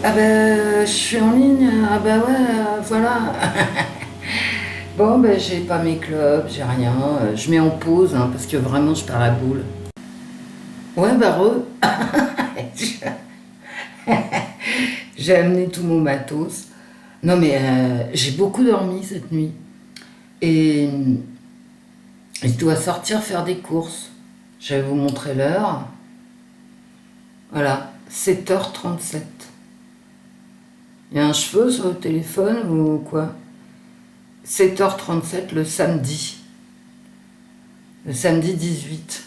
Ah ben, je suis en ligne, ah ben ouais, voilà. Bon, ben j'ai pas mes clubs, j'ai rien, je mets en pause, hein, parce que vraiment je perds la boule. Ouais, bah j'ai amené tout mon matos. Non mais j'ai beaucoup dormi cette nuit. Et je dois sortir faire des courses. Je vais vous montrer l'heure. Voilà, 7h37. Il y a un cheveu sur le téléphone ou quoi? 7h37 le samedi. Le samedi 18.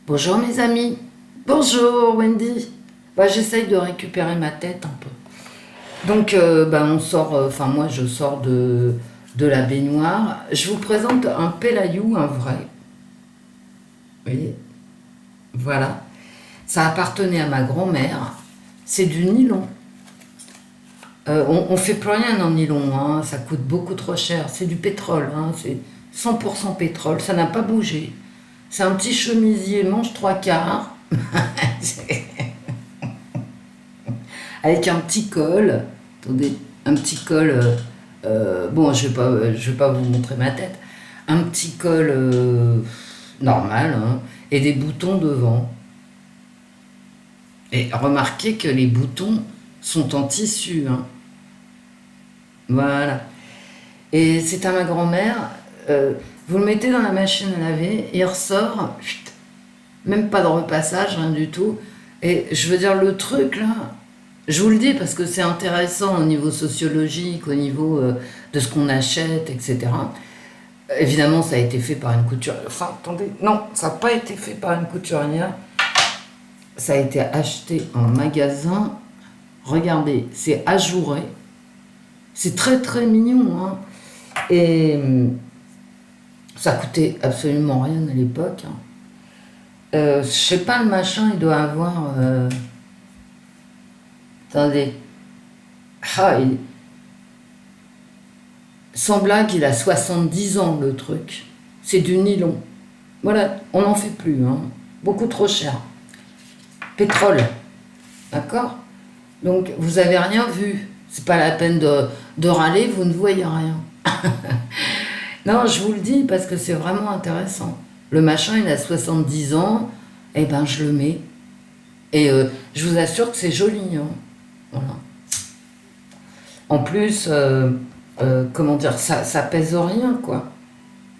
Bonjour mes amis. Bonjour Wendy. Bah, j'essaye de récupérer ma tête un peu. Donc bah, on sort, enfin moi je sors de la baignoire. Je vous présente un Pelayou, un vrai. Vous voyez? Voilà. Ça appartenait à ma grand-mère. C'est du nylon. On fait plus rien en nylon, hein. Ça coûte beaucoup trop cher. C'est du pétrole, hein. C'est 100% pétrole. Ça n'a pas bougé. C'est un petit chemisier manche trois quarts avec un petit col. Attendez, un petit col. Bon, je vais pas vous montrer ma tête. Un petit col normal, hein, et des boutons devant. Et remarquez que les boutons sont en tissu, hein. Voilà. Et c'est à ma grand-mère. Vous le mettez dans la machine à laver, il ressort, chut, même pas de repassage, rien du tout. Et je veux dire, le truc là, je vous le dis parce que c'est intéressant au niveau sociologique, au niveau de ce qu'on achète, etc. Évidemment, ça a été fait par une couturière. Enfin, attendez, non, ça n'a pas été fait par une couturière. Ça a été acheté en magasin. Regardez, c'est ajouré. C'est très très mignon, hein. Et ça coûtait absolument rien à l'époque, hein. Je sais pas, le machin, il doit avoir. Attendez. Ah, sans blague, il a 70 ans le truc. C'est du nylon. Voilà, on n'en fait plus, hein. Beaucoup trop cher. Pétrole. D'accord? Donc, vous avez rien vu. C'est pas la peine de râler, vous ne voyez rien. Non, je vous le dis parce que c'est vraiment intéressant. Le machin, il a 70 ans, et ben je le mets. Et je vous assure que c'est joli, hein. Voilà. En plus, comment dire, ça pèse rien, quoi.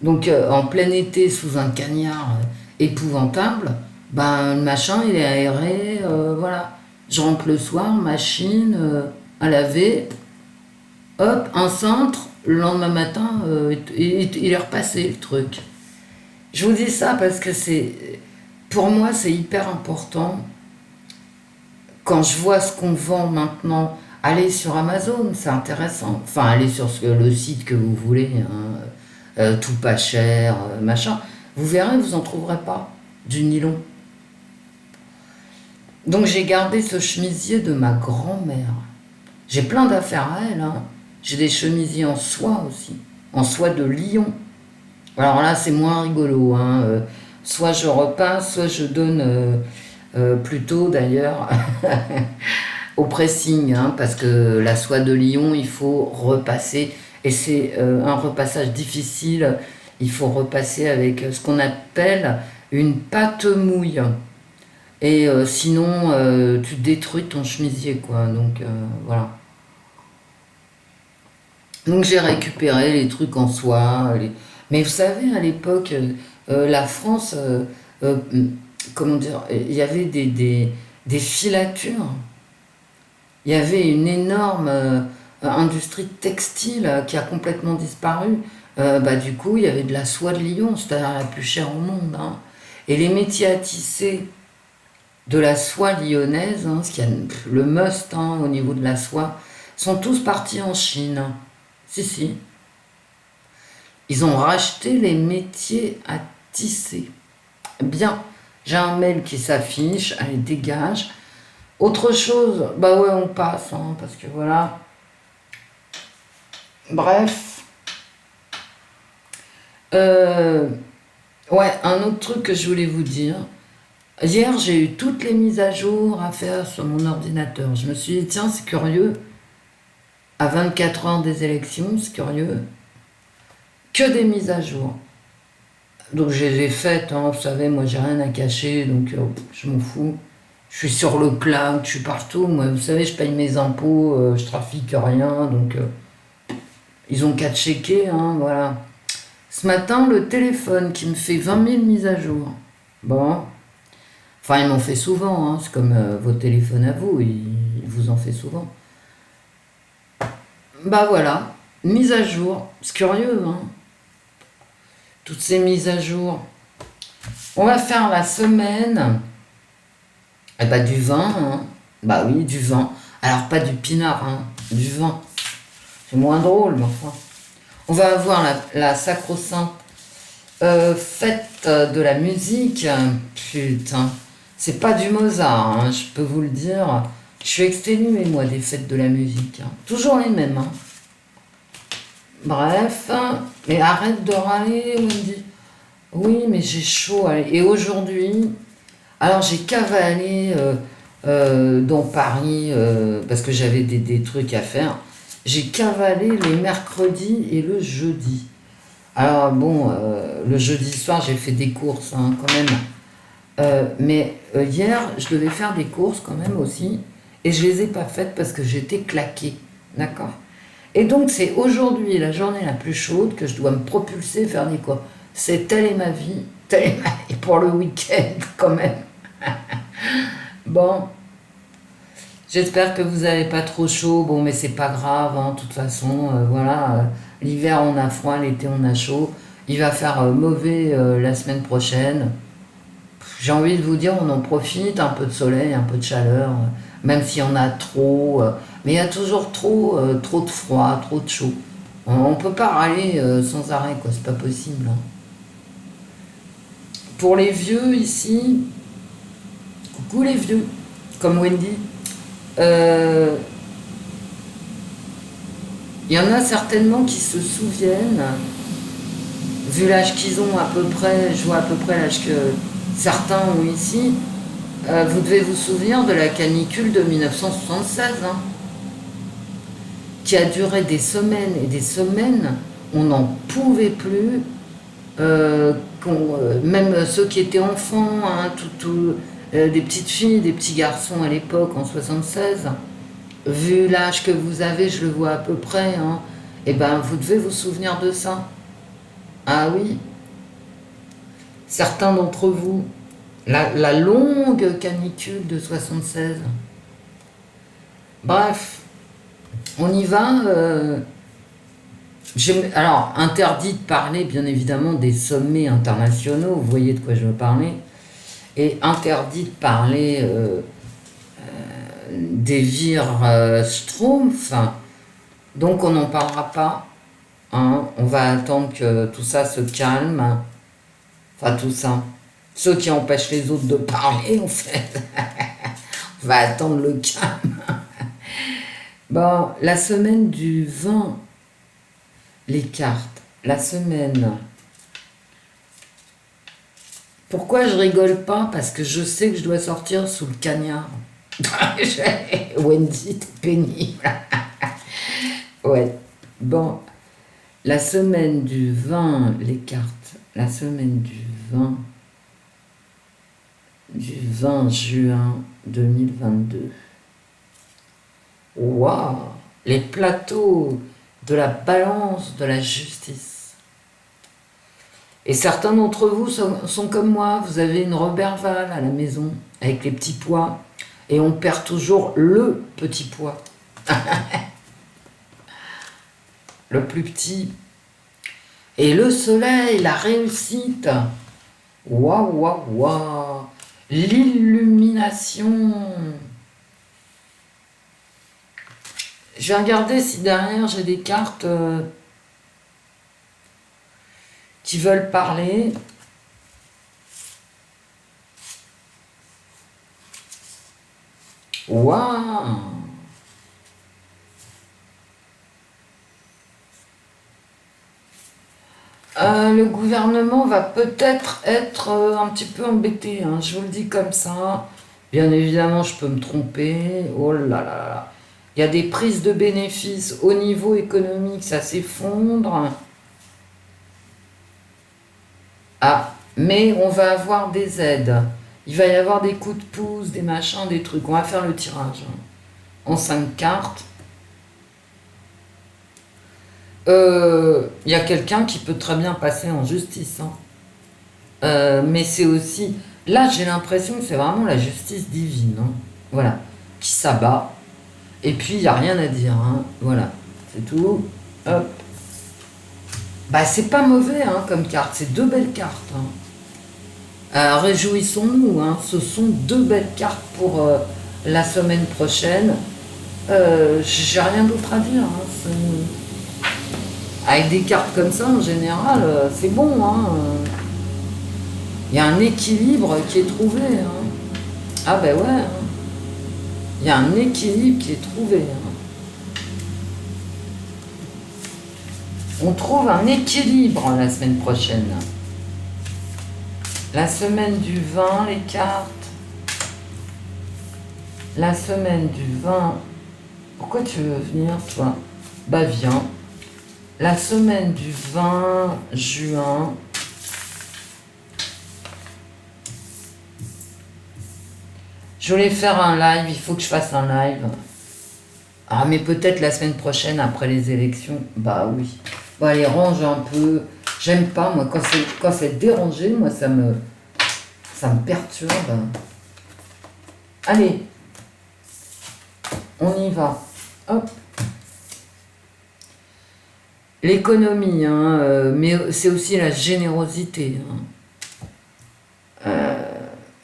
Donc en plein été, sous un cagnard épouvantable, ben le machin, il est aéré, voilà. Je rentre le soir, machine à laver, hop, un cintre, le lendemain matin, il est repassé le truc. Je vous dis ça parce que pour moi, c'est hyper important. Quand je vois ce qu'on vend maintenant, allez sur Amazon, c'est intéressant. Enfin, allez sur le site que vous voulez, hein, tout pas cher, machin. Vous verrez, vous en trouverez pas du nylon. Donc j'ai gardé ce chemisier de ma grand-mère. J'ai plein d'affaires à elle, hein. J'ai des chemisiers en soie aussi, en soie de Lyon. Alors là, c'est moins rigolo, hein. Soit je repasse, soit je donne plutôt d'ailleurs au pressing, hein, parce que la soie de Lyon, il faut repasser. Et c'est un repassage difficile. Il faut repasser avec ce qu'on appelle une pâte mouille. Et sinon, tu détruis ton chemisier, quoi. Donc voilà. Donc j'ai récupéré les trucs en soie. Mais vous savez, à l'époque, la France, euh, comment dire, il y avait des filatures. Il y avait une énorme industrie textile qui a complètement disparu. Bah, du coup, il y avait de la soie de Lyon, c'est-à-dire la plus chère au monde, hein. Et les métiers à tisser de la soie lyonnaise, hein, ce qui a le must, hein, au niveau de la soie, sont tous partis en Chine. Si, si. Ils ont racheté les métiers à tisser. Bien, j'ai un mail qui s'affiche, allez, dégage. Autre chose, bah ouais, on passe, hein, parce que voilà. Bref. Euh, ouais, un autre truc que je voulais vous dire. Hier, j'ai eu toutes les mises à jour à faire sur mon ordinateur. Je me suis dit, tiens, c'est curieux, à 24 heures des élections, c'est curieux, que des mises à jour. Donc je les ai faites, hein, vous savez, moi j'ai rien à cacher, donc je m'en fous. Je suis sur le cloud, je suis partout. Moi, vous savez, je paye mes impôts, je trafique rien, donc ils ont qu'à checker, hein, voilà. Ce matin, le téléphone qui me fait 20 000 mises à jour. Bon, enfin, ils m'en fait souvent, hein, c'est comme votre téléphone à vous, il vous en fait souvent. Bah voilà, mise à jour, c'est curieux, hein, toutes ces mises à jour. On va faire la semaine eh bah, du vin, hein. Bah oui, du vin. Alors pas du pinard, hein, du vin. C'est moins drôle, mais enfin. On va avoir la sacro-sainte fête de la musique. Putain, c'est pas du Mozart, hein, je peux vous le dire. Je suis exténuée, moi, des fêtes de la musique, hein. Toujours les mêmes, hein. Bref, mais arrête de râler, Wendy. Oui, mais j'ai chaud. Allez. Et aujourd'hui, alors j'ai cavalé dans Paris parce que j'avais des trucs à faire. J'ai cavalé les mercredis et le jeudi. Alors bon, le jeudi soir j'ai fait des courses, hein, quand même. Mais hier je devais faire des courses quand même aussi. Et je les ai pas faites parce que j'étais claquée. D'accord. Et donc c'est aujourd'hui la journée la plus chaude que je dois me propulser vers des courses. C'est telle est ma vie, telle est ma vie pour le week-end quand même. Bon, j'espère que vous n'avez pas trop chaud. Bon, mais c'est pas grave, hein, de toute façon, voilà. L'hiver, on a froid, l'été, on a chaud. Il va faire mauvais la semaine prochaine. J'ai envie de vous dire, on en profite, un peu de soleil, un peu de chaleur, même s'il y en a trop. Mais il y a toujours trop de froid, trop de chaud. On ne peut pas râler sans arrêt, quoi. C'est pas possible, hein. Pour les vieux ici, coucou les vieux, comme Wendy. Euh, Il y en a certainement qui se souviennent, vu l'âge qu'ils ont à peu près, je vois à peu près l'âge que certains ont ici, vous devez vous souvenir de la canicule de 1976, hein, qui a duré des semaines et des semaines, on n'en pouvait plus, même ceux qui étaient enfants, hein, des petites filles, des petits garçons à l'époque en 76, vu l'âge que vous avez, je le vois à peu près, hein, et ben vous devez vous souvenir de ça. Ah oui, certains d'entre vous, la longue canicule de 76. Bref, on y va. Alors, interdit de parler, bien évidemment, des sommets internationaux, vous voyez de quoi je veux parler, et interdit de parler des vires Schtroumpfs, donc on n'en parlera pas, hein. On va attendre que tout ça se calme, enfin tout ça, ceux qui empêchent les autres de parler, en fait. On va attendre le calme. Bon, la semaine du 20, les cartes, la semaine. Pourquoi je rigole pas? Parce que je sais que je dois sortir sous le cagnard. Wendy, t'es pénible. Ouais. Bon, la semaine du 20, les cartes. La semaine du 20 juin 2022. Waouh! Les plateaux de la balance de la justice. Et certains d'entre vous sont comme moi, vous avez une Roberval à la maison, avec les petits pois, et on perd toujours le petit pois. Le plus petit. Et le soleil, la réussite. Waouh, waouh, waouh. L'illumination. Je vais regarder si derrière j'ai des cartes qui veulent parler. Waouh! le gouvernement va peut-être être un petit peu embêté, hein, je vous le dis comme ça. Bien évidemment, je peux me tromper. Oh là là là là. Il y a des prises de bénéfices au niveau économique, ça s'effondre. Ah, mais on va avoir des aides. Il va y avoir des coups de pouce, des machins, des trucs. On va faire le tirage hein, en 5 cartes. Il y a quelqu'un qui peut très bien passer en justice. Hein. Mais c'est aussi... Là, j'ai l'impression que c'est vraiment la justice divine. Hein. Voilà. Qui s'abat. Et puis, il n'y a rien à dire. Hein. Voilà. C'est tout. Hop. Bah, c'est pas mauvais hein, comme carte. C'est 2 belles cartes. Hein. Réjouissons-nous. Hein. Ce sont 2 belles cartes pour la semaine prochaine. J'ai rien d'autre à dire. Hein. Avec des cartes comme ça, en général, c'est bon. Hein. Il y a un équilibre qui est trouvé. Hein. Ah ben ouais. Hein. Il y a un équilibre qui est trouvé. Hein. On trouve un équilibre la semaine prochaine. La semaine du 20, les cartes. La semaine du 20. Pourquoi tu veux venir, toi? Bah viens. La semaine du 20 juin. Je voulais faire un live, il faut que je fasse un live. Ah, mais peut-être la semaine prochaine, après les élections. Bah oui. Bon, allez, range un peu. J'aime pas, moi, quand c'est dérangé, moi, ça me perturbe. Allez. On y va. Hop. L'économie, hein, mais c'est aussi la générosité. Hein.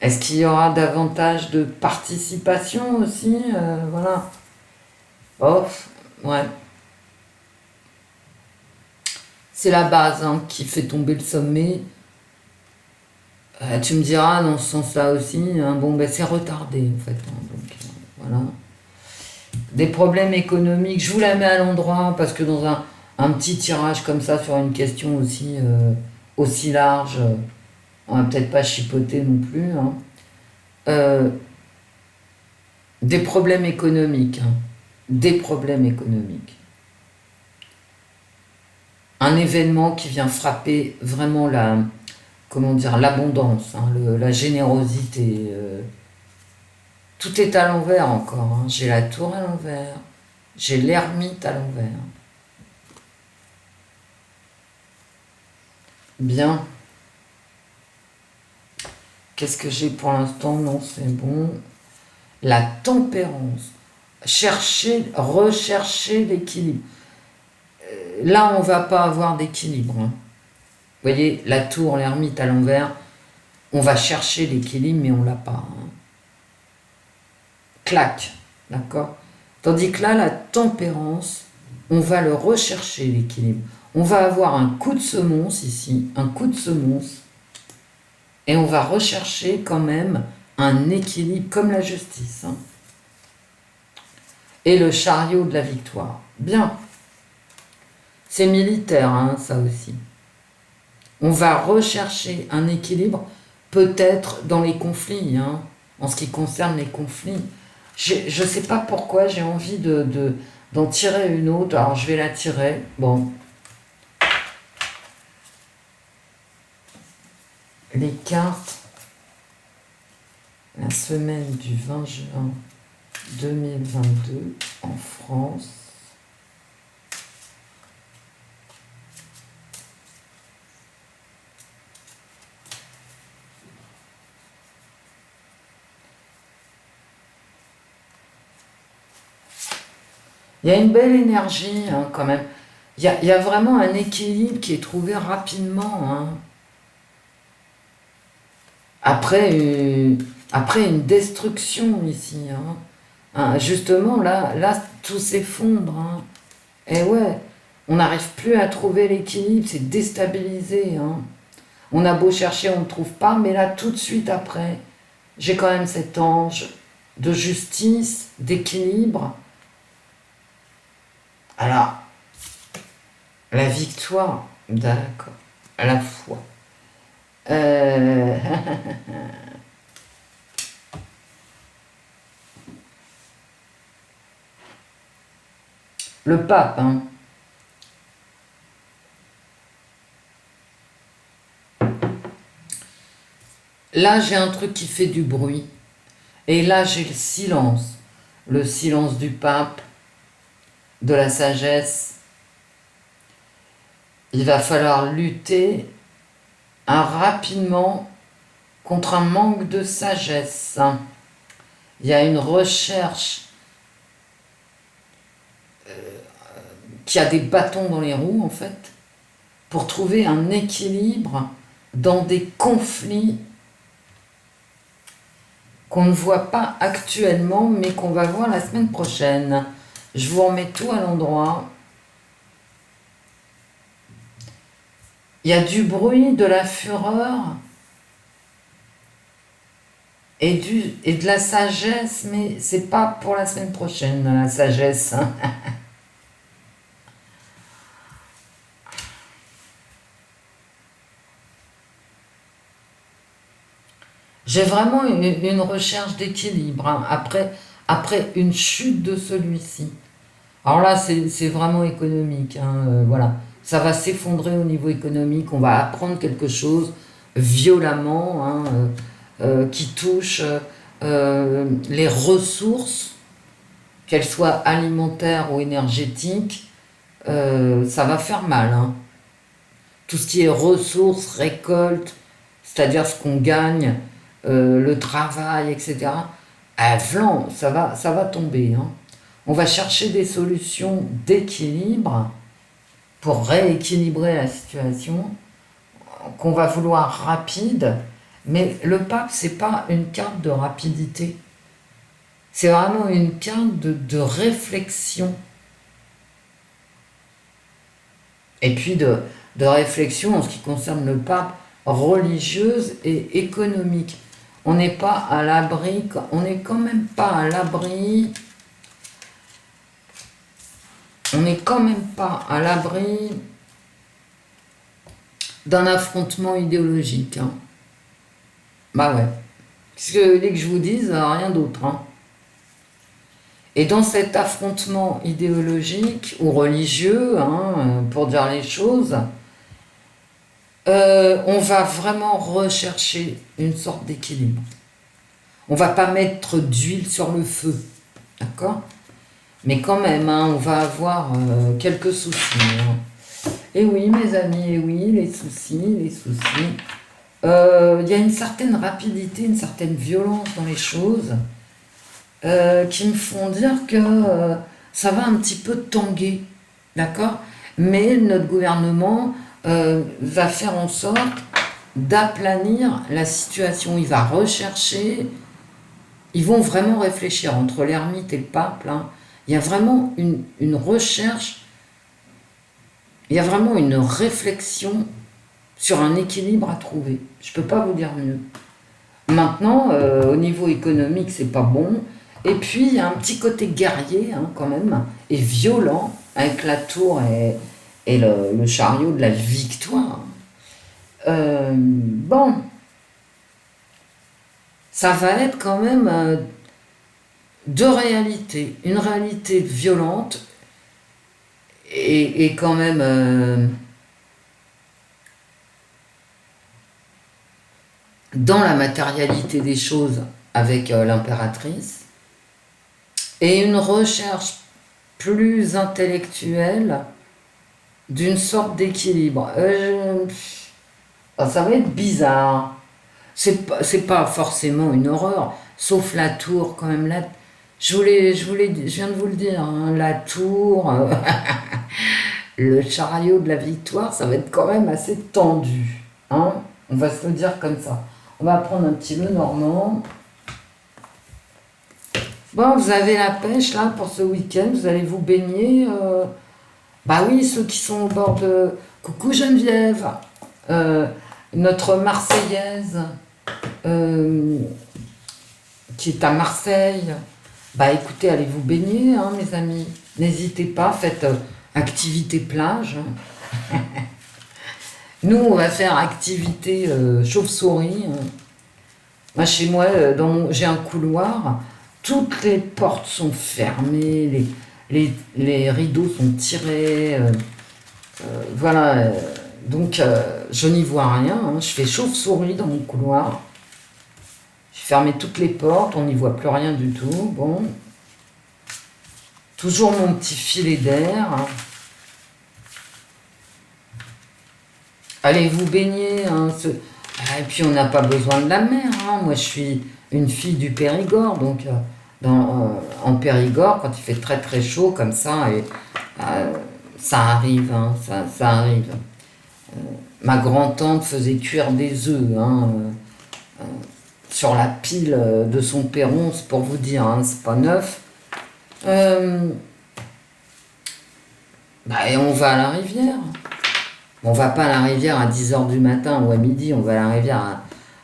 Est-ce qu'il y aura davantage de participation aussi voilà. Oh, ouais. C'est la base hein, qui fait tomber le sommet. Tu me diras dans ce sens-là aussi, hein, bon, ben, c'est retardé en fait. Hein, donc, voilà. Des problèmes économiques, je vous la mets à l'endroit parce que dans un petit tirage comme ça sur une question aussi large, on va peut-être pas chipoter non plus. Hein. Des problèmes économiques. Hein. Des problèmes économiques. Un événement qui vient frapper vraiment l'abondance, hein, la générosité. Tout est à l'envers encore. Hein. J'ai la tour à l'envers. J'ai l'ermite à l'envers. Bien. Qu'est-ce que j'ai pour l'instant? Non, c'est bon. La tempérance. Rechercher l'équilibre. Là, on va pas avoir d'équilibre. Hein. Vous voyez, la tour, l'ermite à l'envers, on va chercher l'équilibre, mais on l'a pas. Hein. Clac, d'accord? Tandis que là, la tempérance, on va le rechercher, l'équilibre. On va avoir un coup de semonce ici, un coup de semonce, et on va rechercher quand même un équilibre, comme la justice. Hein. Et le chariot de la victoire. Bien. C'est militaire, hein, ça aussi. On va rechercher un équilibre, peut-être dans les conflits, hein, en ce qui concerne les conflits. Je ne sais pas pourquoi j'ai envie d'en tirer une autre, alors je vais la tirer. Bon. Les cartes, la semaine du 20 juin 2022 en France. Il y a une belle énergie hein, quand même. Il y a vraiment un équilibre qui est trouvé rapidement. Hein. Après une destruction ici. Hein. Hein, justement, là tout s'effondre. Hein. Et ouais, on n'arrive plus à trouver l'équilibre, c'est déstabilisé. Hein. On a beau chercher, on ne trouve pas, mais là, tout de suite après, j'ai quand même cet ange de justice, d'équilibre. Alors, la victoire, d'accord. à la fois. Euh, le pape, hein. Là, j'ai un truc qui fait du bruit. Et là, j'ai le silence. Le silence du pape, de la sagesse. Il va falloir lutter rapidement contre un manque de sagesse. Il y a une recherche qui a des bâtons dans les roues, en fait, pour trouver un équilibre dans des conflits qu'on ne voit pas actuellement, mais qu'on va voir la semaine prochaine. Je vous remets tout à l'endroit. Il y a du bruit, de la fureur et de la sagesse, mais c'est pas pour la semaine prochaine, la sagesse. J'ai vraiment une recherche d'équilibre, hein, après une chute de celui-ci. Alors là, c'est vraiment économique, hein, voilà. Ça va s'effondrer au niveau économique, on va apprendre quelque chose violemment, hein, qui touche les ressources, qu'elles soient alimentaires ou énergétiques, ça va faire mal, hein. Tout ce qui est ressources, récolte, c'est-à-dire ce qu'on gagne, le travail, etc. À flanc, ça va tomber, hein. On va chercher des solutions d'équilibre pour rééquilibrer la situation, qu'on va vouloir rapide, mais le pape, c'est pas une carte de rapidité. C'est vraiment une carte de réflexion. Et puis de réflexion en ce qui concerne le pape, religieuse et économique. On n'est pas à l'abri, on n'est quand même pas à l'abri, on n'est quand même pas à l'abri d'un affrontement idéologique, hein. Bah ouais. Parce que dès que je vous dise, rien d'autre, hein. Et dans cet affrontement idéologique ou religieux, hein, pour dire les choses, on va vraiment rechercher une sorte d'équilibre. On va pas mettre d'huile sur le feu, d'accord? Mais quand même, hein, on va avoir quelques soucis, hein. Et oui, mes amis, et oui, les soucis, les soucis. Il y a une certaine rapidité, une certaine violence dans les choses qui me font dire que ça va un petit peu tanguer, d'accord? Mais notre gouvernement va faire en sorte d'aplanir la situation. Il va rechercher, ils vont vraiment réfléchir entre l'ermite et le pape, là. Il y a vraiment une recherche, il y a vraiment une réflexion sur un équilibre à trouver. Je ne peux pas vous dire mieux. Maintenant, au niveau économique, c'est pas bon. Et puis, il y a un petit côté guerrier, hein, quand même, et violent, avec la tour et le chariot de la victoire. Bon, ça va être quand même deux réalités. Une réalité violente et quand même dans la matérialité des choses avec l'impératrice, et une recherche plus intellectuelle d'une sorte d'équilibre. Ça va être bizarre. C'est pas forcément une horreur, sauf la tour quand même. Là, je viens de vous le dire, hein, la tour, le chariot de la victoire, ça va être quand même assez tendu, hein. On va se le dire comme ça. On va prendre un petit le normand. Bon, vous avez la pêche là pour ce week-end, vous allez vous baigner. Bah oui, ceux qui sont au bord de... Coucou Geneviève, notre Marseillaise qui est à Marseille. Bah écoutez, allez vous baigner, hein, mes amis. N'hésitez pas, faites activité plage. Nous, on va faire activité chauve-souris. Moi, chez moi, j'ai un couloir. Toutes les portes sont fermées, les rideaux sont tirés. Voilà. Donc, je n'y vois rien. Je fais chauve-souris dans mon couloir. J'ai fermé toutes les portes, on n'y voit plus rien du tout. Bon. Toujours mon petit filet d'air. Allez vous baigner. Et puis, on n'a pas besoin de la mer. Moi, je suis une fille du Périgord. Donc, en Périgord, quand il fait très très chaud comme ça, ça arrive. Ça arrive. Ma grand-tante faisait cuire des œufs sur la pile de son perron, c'est pour vous dire, c'est pas neuf. Et on va à la rivière. On va pas à la rivière à 10h du matin ou à midi, on va à la rivière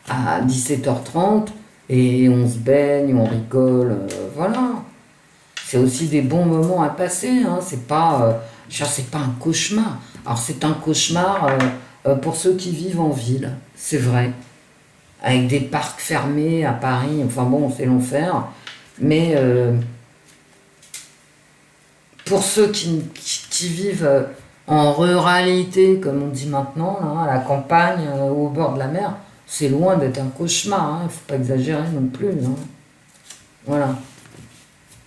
à 17h30 et on se baigne, on rigole, voilà. C'est aussi des bons moments à passer, c'est pas un cauchemar. Alors c'est un cauchemar pour ceux qui vivent en ville, c'est vrai. Avec des parcs fermés à Paris, enfin bon, c'est l'enfer. Mais pour ceux qui vivent en ruralité, comme on dit maintenant, là, à la campagne, au bord de la mer, c'est loin d'être un cauchemar, il ne faut pas exagérer non plus. Voilà.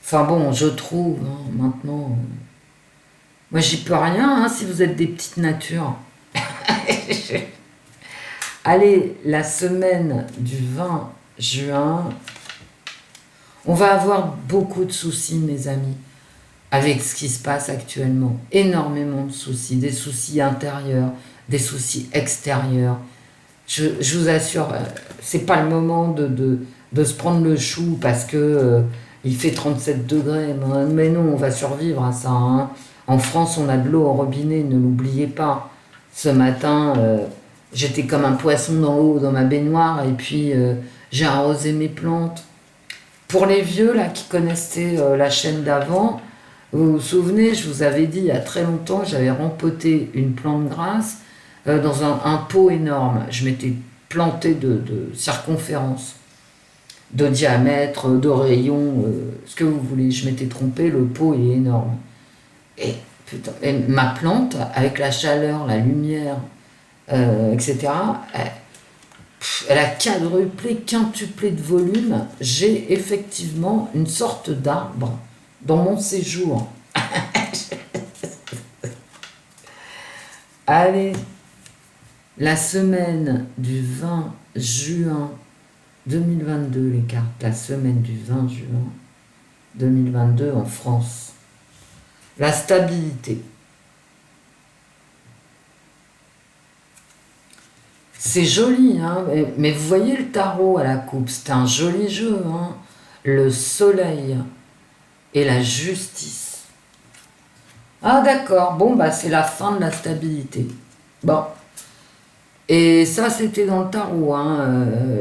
Enfin bon, je trouve, maintenant... Moi, j'y peux rien, si vous êtes des petites natures. Allez, la semaine du 20 juin, on va avoir beaucoup de soucis, mes amis, avec ce qui se passe actuellement. Énormément de soucis, des soucis intérieurs, des soucis extérieurs. Je vous assure, c'est pas le moment de se prendre le chou parce que il fait 37 degrés. Mais non, on va survivre à ça. En France, on a de l'eau au robinet, ne l'oubliez pas. Ce matin, j'étais comme un poisson dans l'eau, dans ma baignoire, et puis j'ai arrosé mes plantes. Pour les vieux là qui connaissaient la chaîne d'avant, vous vous souvenez, je vous avais dit il y a très longtemps, j'avais rempoté une plante grasse dans un pot énorme. Je m'étais planté de circonférence, de diamètre, de rayon, ce que vous voulez. Je m'étais trompé, le pot est énorme. Et, putain, et ma plante, avec la chaleur, la lumière, etc., elle a quadruplé, quintuplé de volume. J'ai effectivement une sorte d'arbre dans mon séjour. Allez, la semaine du 20 juin 2022, les cartes, la semaine du 20 juin 2022 en France. La stabilité. C'est joli, mais vous voyez le tarot à la coupe, c'est un joli jeu. Le soleil et la justice. Ah d'accord, bon c'est la fin de la stabilité. Bon. Et ça c'était dans le tarot,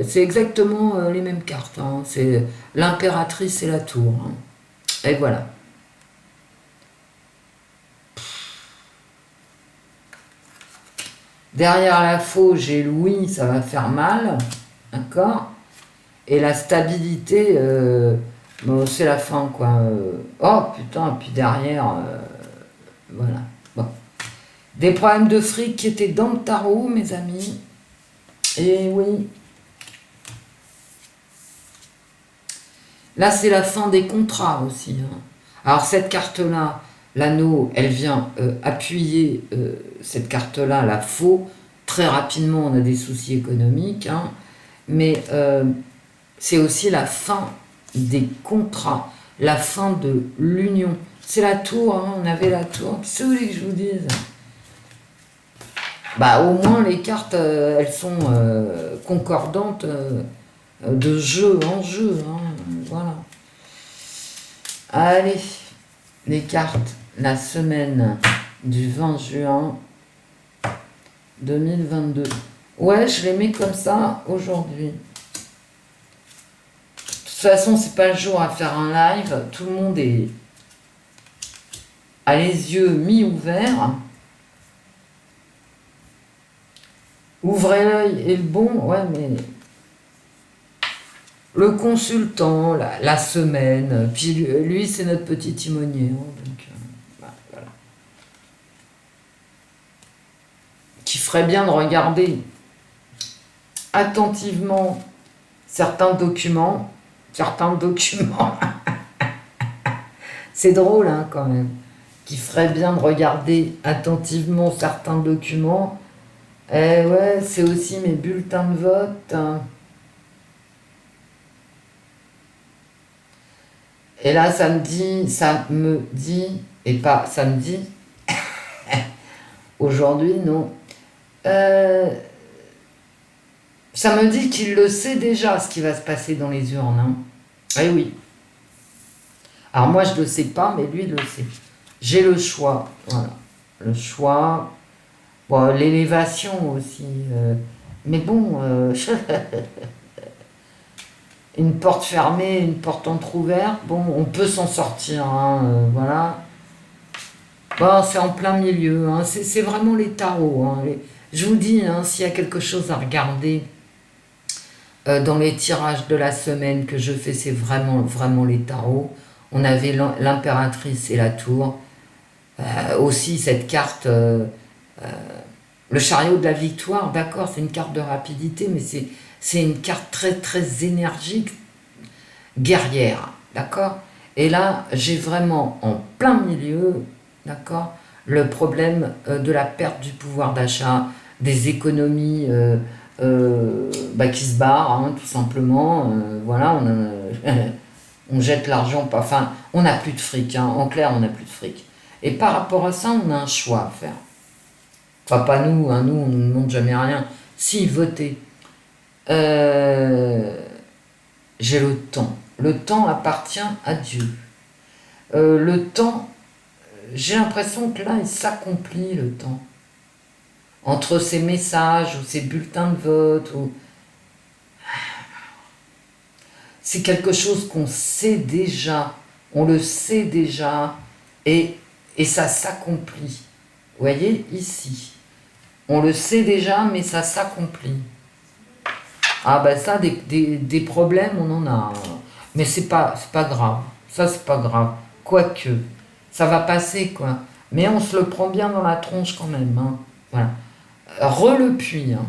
c'est exactement les mêmes cartes. C'est l'impératrice et la tour. Et voilà. Derrière la faux, j'ai Louis, ça va faire mal, d'accord. Et la stabilité, c'est la fin, quoi. Oh putain, puis derrière, voilà. Bon. Des problèmes de fric qui étaient dans le tarot, mes amis. Et oui. Là, c'est la fin des contrats aussi. Alors, cette carte-là, l'anneau, elle vient appuyer cette carte-là, la faux. Très rapidement, on a des soucis économiques. Mais c'est aussi la fin des contrats, la fin de l'union. C'est la tour, on avait la tour. Qu'est-ce que vous voulez que je vous dise ? Au moins, les cartes, elles sont concordantes de jeu en jeu. Voilà. Allez, les cartes, la semaine du 20 juin 2022. Ouais, je les mets comme ça aujourd'hui. De toute façon, c'est pas le jour à faire un live. Tout le monde a les yeux mi-ouverts. Ouvrez l'œil et le bon, ouais, mais le consultant, la semaine, puis lui c'est notre petit timonier, hein, donc, voilà. Qui ferait bien de regarder attentivement certains documents, c'est drôle hein, quand même, qui ferait bien de regarder attentivement certains documents. Eh ouais, c'est aussi mes bulletins de vote. Et là, ça me dit, et pas samedi, aujourd'hui, non. Ça me dit qu'il le sait déjà, ce qui va se passer dans les urnes. Hein. Eh oui. Alors moi, je ne le sais pas, mais lui, il le sait. J'ai le choix. Voilà. Le choix. Bon, l'élévation aussi. Mais bon, une porte fermée, une porte entrouverte, bon, on peut s'en sortir, hein, voilà. Bon, c'est en plein milieu, hein, c'est vraiment les tarots. Hein, je vous dis, hein, s'il y a quelque chose à regarder dans les tirages de la semaine que je fais, c'est vraiment les tarots. On avait l'impératrice et la tour. Aussi cette carte, le chariot de la victoire, d'accord, c'est une carte de rapidité, mais c'est une carte très énergique, guerrière, d'accord. Et là, j'ai vraiment en plein milieu, d'accord, le problème de la perte du pouvoir d'achat, des économies qui se barrent, hein, tout simplement. Voilà, on jette l'argent, enfin, on n'a plus de fric, hein, en clair, on n'a plus de fric. Et par rapport à ça, on a un choix à faire. Enfin, pas nous, hein, nous, on ne nous demande jamais rien. Si, votez. J'ai le temps. Le temps appartient à Dieu. Le temps, j'ai l'impression que là, il s'accomplit le temps. Entre ces messages ou ces bulletins de vote. C'est quelque chose qu'on sait déjà. On le sait déjà. Et ça s'accomplit. Vous voyez, ici. On le sait déjà, mais ça s'accomplit. Ah ben ça, des problèmes, on en a. Mais c'est pas grave. Ça, c'est pas grave. Quoique, ça va passer, quoi. Mais on se le prend bien dans la tronche quand même. Hein. Voilà. Le puits. Hein.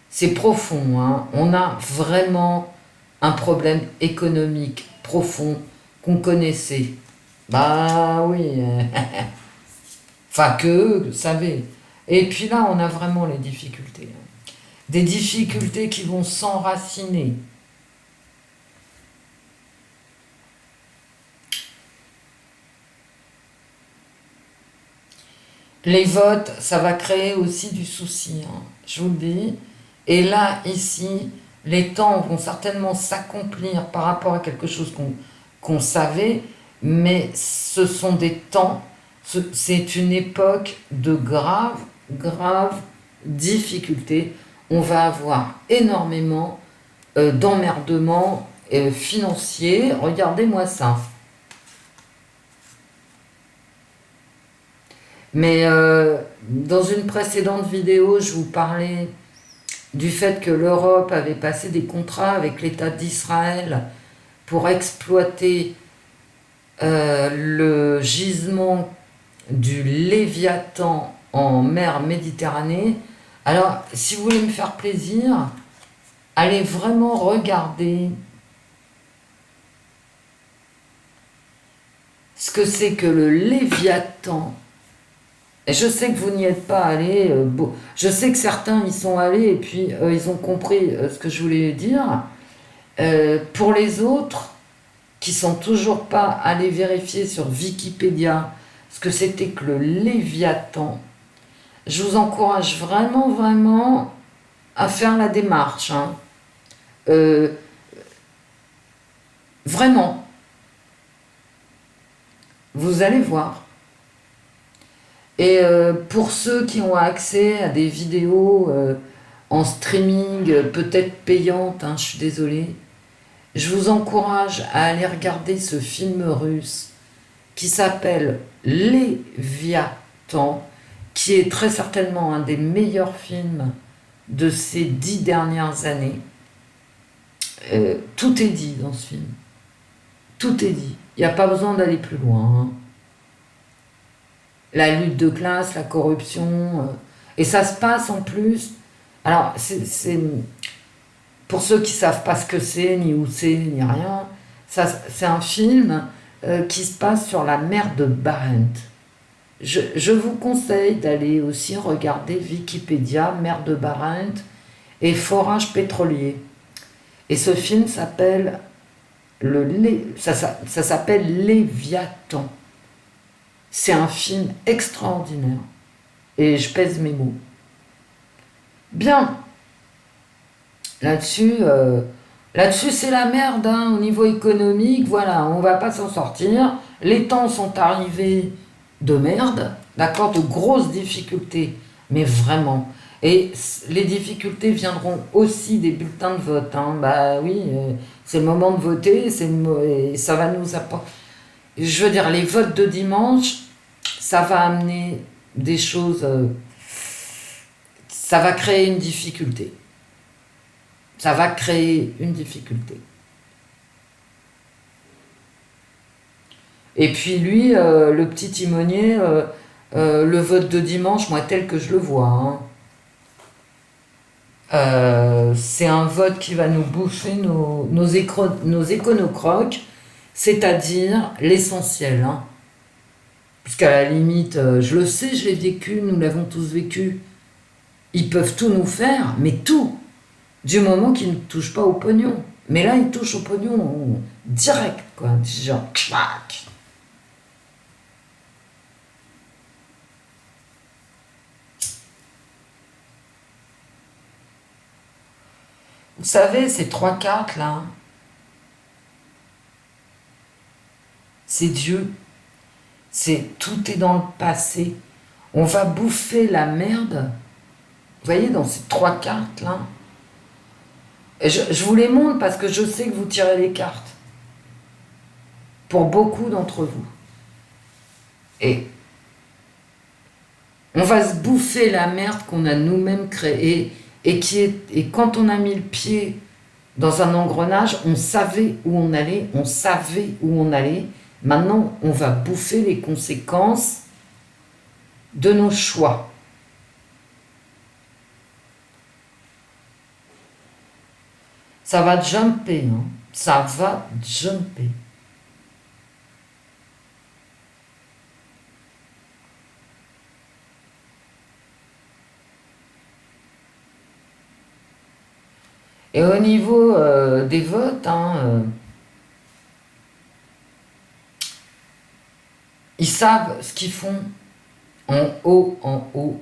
C'est profond. Hein. On a vraiment un problème économique profond qu'on connaissait. Bah oui. Enfin, que eux, vous savez. Et puis là, on a vraiment les difficultés. Des difficultés qui vont s'enraciner. Les votes, ça va créer aussi du souci, hein, je vous le dis. Et là, ici, les temps vont certainement s'accomplir par rapport à quelque chose qu'on savait, mais ce sont des temps, c'est une époque de graves difficultés. On va avoir énormément d'emmerdements financiers. Regardez-moi ça. Mais dans une précédente vidéo, je vous parlais du fait que l'Europe avait passé des contrats avec l'État d'Israël pour exploiter le gisement du Léviathan en mer Méditerranée. Alors, si vous voulez me faire plaisir, allez vraiment regarder ce que c'est que le Léviathan. Et je sais que vous n'y êtes pas allés. Je sais que certains y sont allés et puis ils ont compris ce que je voulais dire. Pour les autres, qui sont toujours pas allés vérifier sur Wikipédia ce que c'était que le Léviathan, je vous encourage vraiment à faire la démarche. Hein. Vraiment. Vous allez voir. Et pour ceux qui ont accès à des vidéos en streaming, peut-être payantes, hein, je suis désolée, je vous encourage à aller regarder ce film russe qui s'appelle Léviathan, qui est très certainement un des meilleurs films de ces 10 dernières années. Tout est dit dans ce film. Tout est dit. Il n'y a pas besoin d'aller plus loin. Hein. La lutte de classe, la corruption. Et ça se passe en plus. Alors, c'est pour ceux qui ne savent pas ce que c'est, ni où c'est, ni rien, c'est un film qui se passe sur la mer de Barents. Je vous conseille d'aller aussi regarder Wikipédia, mer de Barents et forage pétrolier. Et ce film s'appelle ça s'appelle Léviathan. C'est un film extraordinaire. Et je pèse mes mots. Bien. Là-dessus, c'est la merde hein, au niveau économique. Voilà, on va pas s'en sortir. Les temps sont arrivés de merde, d'accord, de grosses difficultés, mais vraiment. Et les difficultés viendront aussi des bulletins de vote. Hein. Bah oui, c'est le moment de voter, et ça va nous apporter. Je veux dire, les votes de dimanche, ça va amener des choses. Ça va créer une difficulté. Ça va créer une difficulté. Et puis lui, le petit timonier, le vote de dimanche, moi tel que je le vois, hein, c'est un vote qui va nous bouffer nos éconocroques, c'est-à-dire l'essentiel. Hein. Puisqu'à la limite, je le sais, je l'ai vécu, nous l'avons tous vécu. Ils peuvent tout nous faire, mais tout, du moment qu'ils ne touchent pas au pognon. Mais là, ils touchent au pognon direct, quoi. Genre, clac. Vous savez, ces 3 cartes là, c'est Dieu. Tout est dans le passé. On va bouffer la merde. Vous voyez, dans ces 3 cartes là. Et je vous les montre parce que je sais que vous tirez les cartes. Pour beaucoup d'entre vous. Et on va se bouffer la merde qu'on a nous-mêmes créée. Et quand on a mis le pied dans un engrenage, on savait où on allait, Maintenant, on va bouffer les conséquences de nos choix. Ça va jumper, hein. Ça va jumper. Et au niveau des votes, hein, ils savent ce qu'ils font en haut, en haut.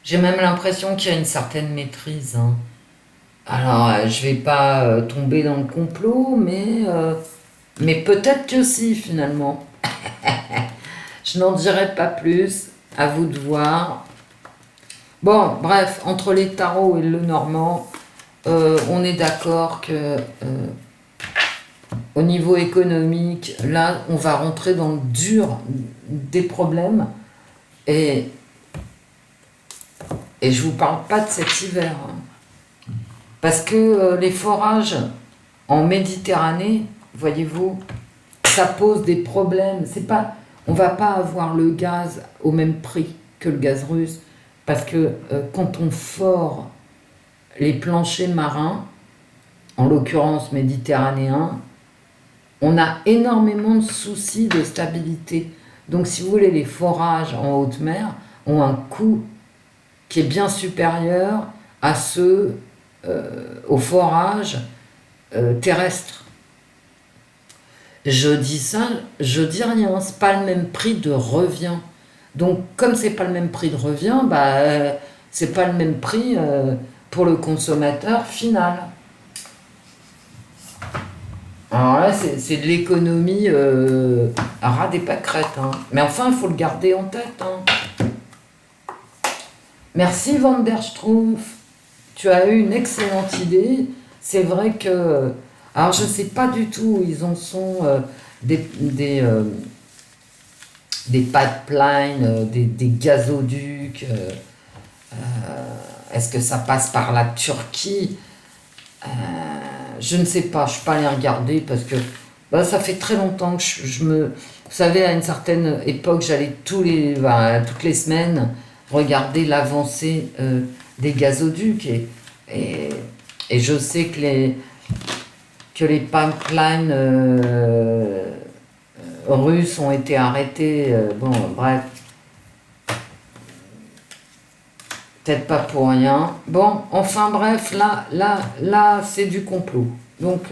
J'ai même l'impression qu'il y a une certaine maîtrise. Hein. Alors, je vais pas tomber dans le complot, mais peut-être que si, finalement. Je n'en dirai pas plus, à vous de voir. Bon, bref, entre les tarots et le normand, on est d'accord que au niveau économique, là, on va rentrer dans le dur des problèmes. Et je vous parle pas de cet hiver. Hein. Parce que les forages en Méditerranée, voyez-vous, ça pose des problèmes. On va pas avoir le gaz au même prix que le gaz russe. Parce que quand on fore les planchers marins, en l'occurrence méditerranéens, on a énormément de soucis de stabilité. Donc si vous voulez, les forages en haute mer ont un coût qui est bien supérieur à ceux aux forages terrestres. Je dis ça, je dis rien, c'est pas le même prix de revient. Donc, comme c'est pas le même prix de revient, c'est pas le même prix pour le consommateur final. Alors là, c'est de l'économie à ras des pâquerettes. Hein. Mais enfin, il faut le garder en tête. Hein. Merci Van der Schtroumpf. Tu as eu une excellente idée. C'est vrai que... Alors, je sais pas du tout où ils en sont des des pipelines, des gazoducs. Est-ce que ça passe par la Turquie? Je ne sais pas, je ne suis pas allée regarder parce que bah, ça fait très longtemps que je me... Vous savez, à une certaine époque, j'allais toutes les semaines regarder l'avancée des gazoducs et, et je sais que les pipelines russes ont été arrêtés. Bon, bref, peut-être pas pour rien. Bon, enfin bref, là, c'est du complot. Donc,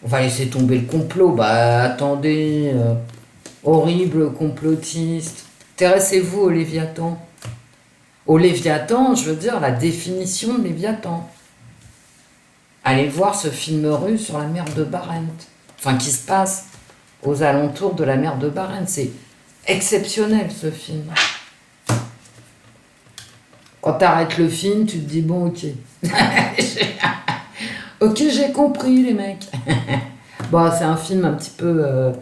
on va laisser tomber le complot. Bah, attendez, horrible complotiste. Intéressez-vous au Léviathan. Au Léviathan, je veux dire la définition de Léviathan. Allez voir ce film russe sur la mer de Barents. Enfin, qui se passe aux alentours de la mer de Barents. C'est exceptionnel, ce film. Quand tu arrêtes le film, tu te dis, bon, ok. Ok, j'ai compris, les mecs. Bon, c'est un film un petit peu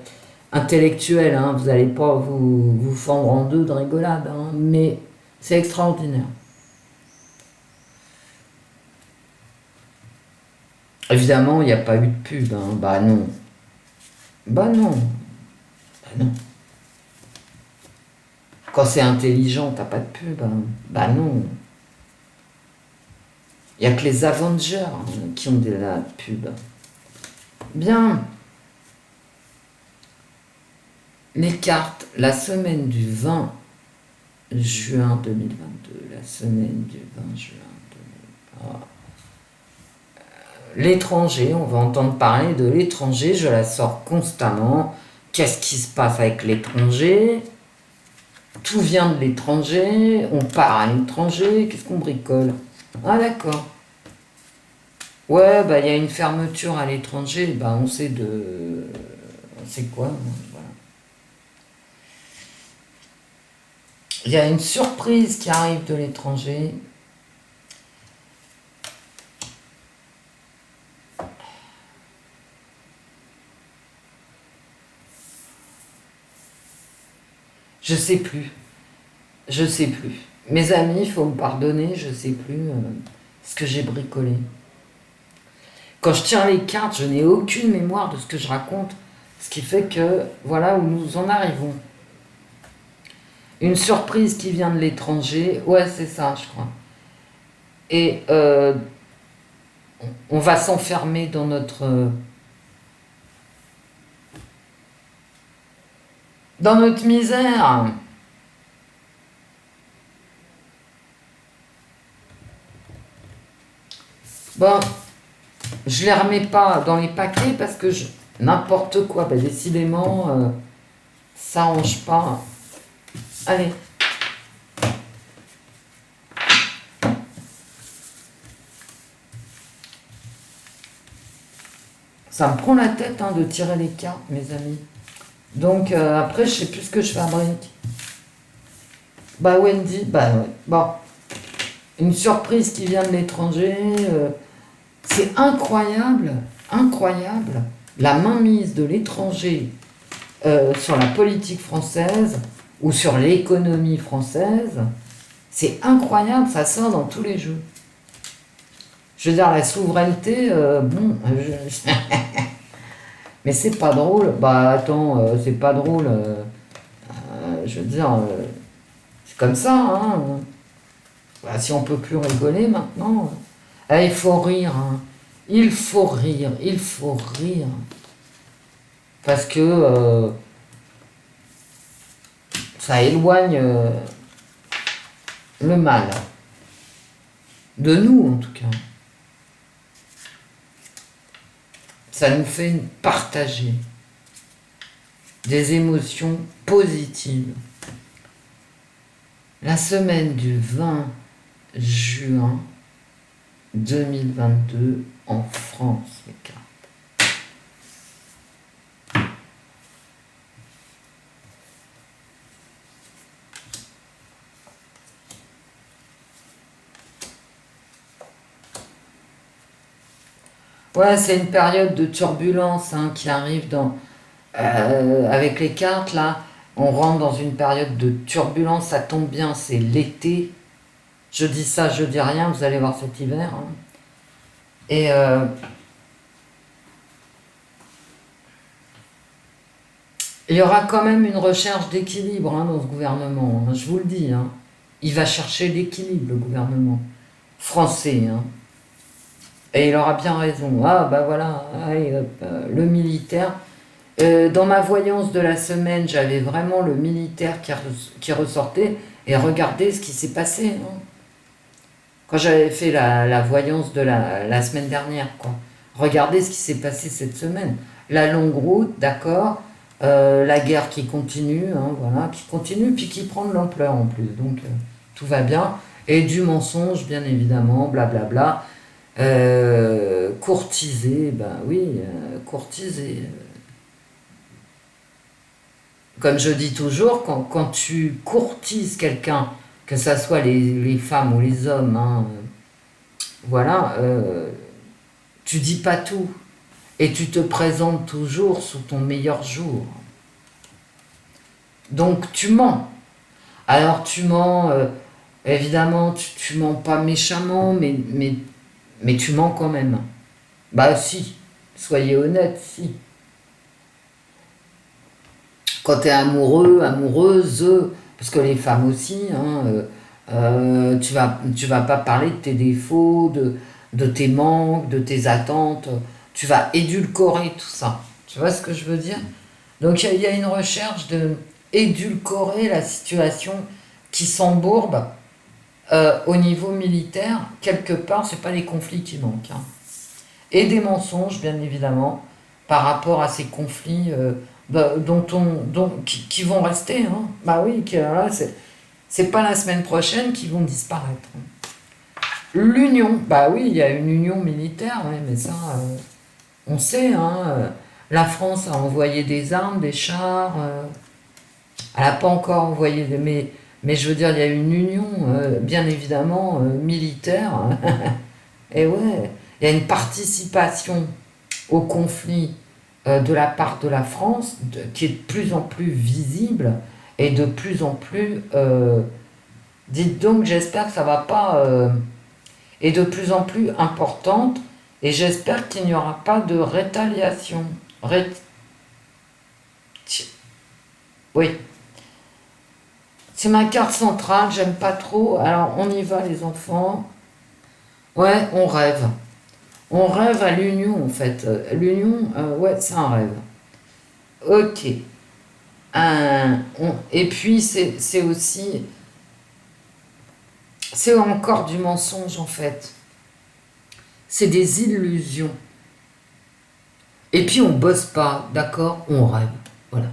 intellectuel, hein. Vous n'allez pas vous fendre en deux de rigolade, hein. Mais c'est extraordinaire. Évidemment, il n'y a pas eu de pub, hein. Bah non. Bah non. Bah non. Quand c'est intelligent, t'as pas de pub, hein. Bah non. Il n'y a que les Avengers qui ont de la pub. Bien. Les cartes, la semaine du 20 juin 2022. La semaine du 20 juin 2022. L'étranger, on va entendre parler de l'étranger, je la sors constamment. Qu'est-ce qui se passe avec l'étranger? Tout vient de l'étranger, on part à l'étranger, qu'est-ce qu'on bricole? Ah d'accord. Ouais, bah il y a une fermeture à l'étranger, bah on sait de... On sait quoi, voilà. Il y a une surprise qui arrive de l'étranger. Je sais plus. Je sais plus. Mes amis, il faut me pardonner, je sais plus ce que j'ai bricolé. Quand je tire les cartes, je n'ai aucune mémoire de ce que je raconte. Ce qui fait que voilà où nous en arrivons. Une surprise qui vient de l'étranger. Ouais, c'est ça, je crois. Et on va s'enfermer dans notre misère. Bon, je les remets pas dans les paquets parce que n'importe quoi, bah décidément, ça range pas. Allez. Ça me prend la tête de tirer les cartes, mes amis. Donc après, je sais plus ce que je fabrique. Bah Wendy, bah ouais. Bon. Une surprise qui vient de l'étranger. C'est incroyable, incroyable. La mainmise de l'étranger sur la politique française ou sur l'économie française. C'est incroyable, ça sort dans tous les jeux. Je veux dire, la souveraineté, bon... Mais c'est pas drôle. Bah attends, c'est pas drôle. Je veux dire, c'est comme ça, hein. Bah, si on peut plus rigoler maintenant, il faut rire, hein. Il faut rire, il faut rire. Parce que ça éloigne le mal. De nous, en tout cas. Ça nous fait partager des émotions positives. La semaine du 20 juin 2022 en France, les cartes. Ouais, c'est une période de turbulence qui arrive avec les cartes là. On rentre dans une période de turbulence, ça tombe bien, c'est l'été. Je dis ça, je dis rien, vous allez voir cet hiver. Hein. Et il y aura quand même une recherche d'équilibre hein, dans ce gouvernement, hein, je vous le dis. Hein. Il va chercher l'équilibre, le gouvernement français. Hein. Et il aura bien raison. Ah, bah voilà, allez, hop, le militaire. Dans ma voyance de la semaine, j'avais vraiment le militaire qui ressortait. Et regardez ce qui s'est passé. Hein. Quand j'avais fait la voyance de la semaine dernière, quoi. Regardez ce qui s'est passé cette semaine. La longue route, d'accord. La guerre qui continue, hein, voilà, qui continue, puis qui prend de l'ampleur en plus. Donc, tout va bien. Et du mensonge, bien évidemment, blablabla. Courtiser, ben oui, courtiser. Comme je dis toujours, quand tu courtises quelqu'un, que ce soit les femmes ou les hommes, hein, voilà, tu dis pas tout. Et tu te présentes toujours sous ton meilleur jour. Donc tu mens. Alors tu mens, évidemment, tu mens pas méchamment, mais tu mens quand même. Bah si, soyez honnête, si. Quand tu es amoureux, amoureuse, parce que les femmes aussi, hein, tu vas pas parler de tes défauts, de tes manques, de tes attentes. Tu vas édulcorer tout ça. Tu vois ce que je veux dire? Donc il y a une recherche de édulcorer la situation qui s'embourbe au niveau militaire. Quelque part, c'est pas les conflits qui manquent. Hein. Et des mensonges, bien évidemment, par rapport à ces conflits qui vont rester. Hein. Bah oui, là, c'est pas la semaine prochaine qu'ils vont disparaître. L'union, bah oui, il y a une union militaire, ouais, mais ça, on sait, hein, la France a envoyé des armes, des chars, elle n'a pas encore envoyé, mais je veux dire, il y a une union, bien évidemment, militaire, et ouais, il y a une participation au conflit de la part de la France qui est de plus en plus visible et de plus en plus, dites donc, j'espère que ça va pas, est de plus en plus importante et j'espère qu'il n'y aura pas de rétaliation. Oui. C'est ma carte centrale, j'aime pas trop. Alors on y va les enfants. Ouais, on rêve. On rêve à l'union en fait. L'union, ouais, c'est un rêve. Ok. Et puis c'est aussi... C'est encore du mensonge en fait. C'est des illusions. Et puis on bosse pas, d'accord? On rêve. Voilà.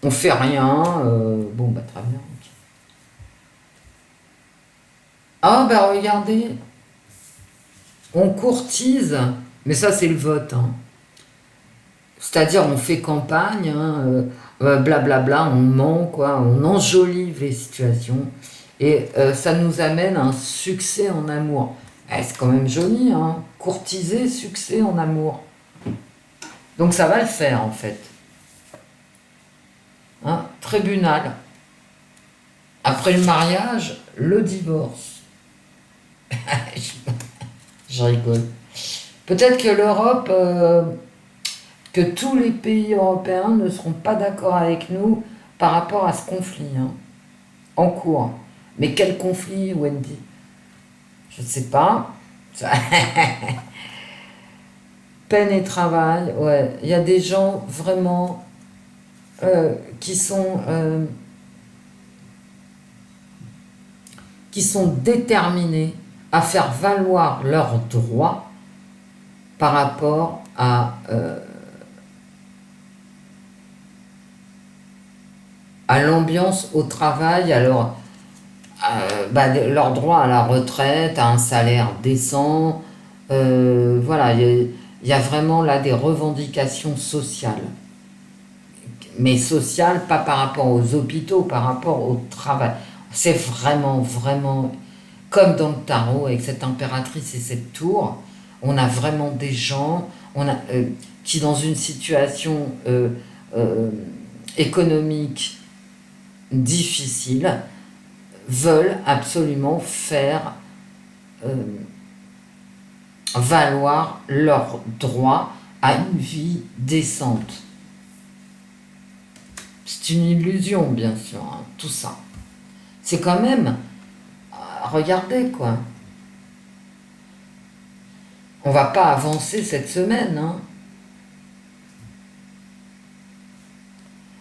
On fait rien. Bon, bah très bien. Okay. Ah, bah regardez. On courtise. Mais ça, c'est le vote. Hein. C'est-à-dire, on fait campagne. Hein, blablabla, on ment, quoi. On enjolive les situations. Et ça nous amène à un succès en amour. C'est quand même joli, hein. Courtiser, succès en amour. Donc ça va le faire, en fait. Hein, tribunal. Après le mariage, le divorce. Je rigole. Peut-être que l'Europe, que tous les pays européens ne seront pas d'accord avec nous par rapport à ce conflit hein, en cours. Mais quel conflit, Wendy? Je ne sais pas. Peine et travail, ouais. Il y a des gens vraiment qui sont déterminés à faire valoir leurs droits par rapport à l'ambiance au travail, à leur droit à la retraite, à un salaire décent. Voilà, il y a vraiment là des revendications sociales. Mais sociales, pas par rapport aux hôpitaux, par rapport au travail. C'est vraiment, vraiment, comme dans le tarot, avec cette impératrice et cette tour, on a vraiment des gens qui, dans une situation économique difficiles veulent absolument faire valoir leur droit à une vie décente. C'est une illusion, bien sûr, hein, tout ça. C'est quand même... regardez, quoi. On va pas avancer cette semaine, hein.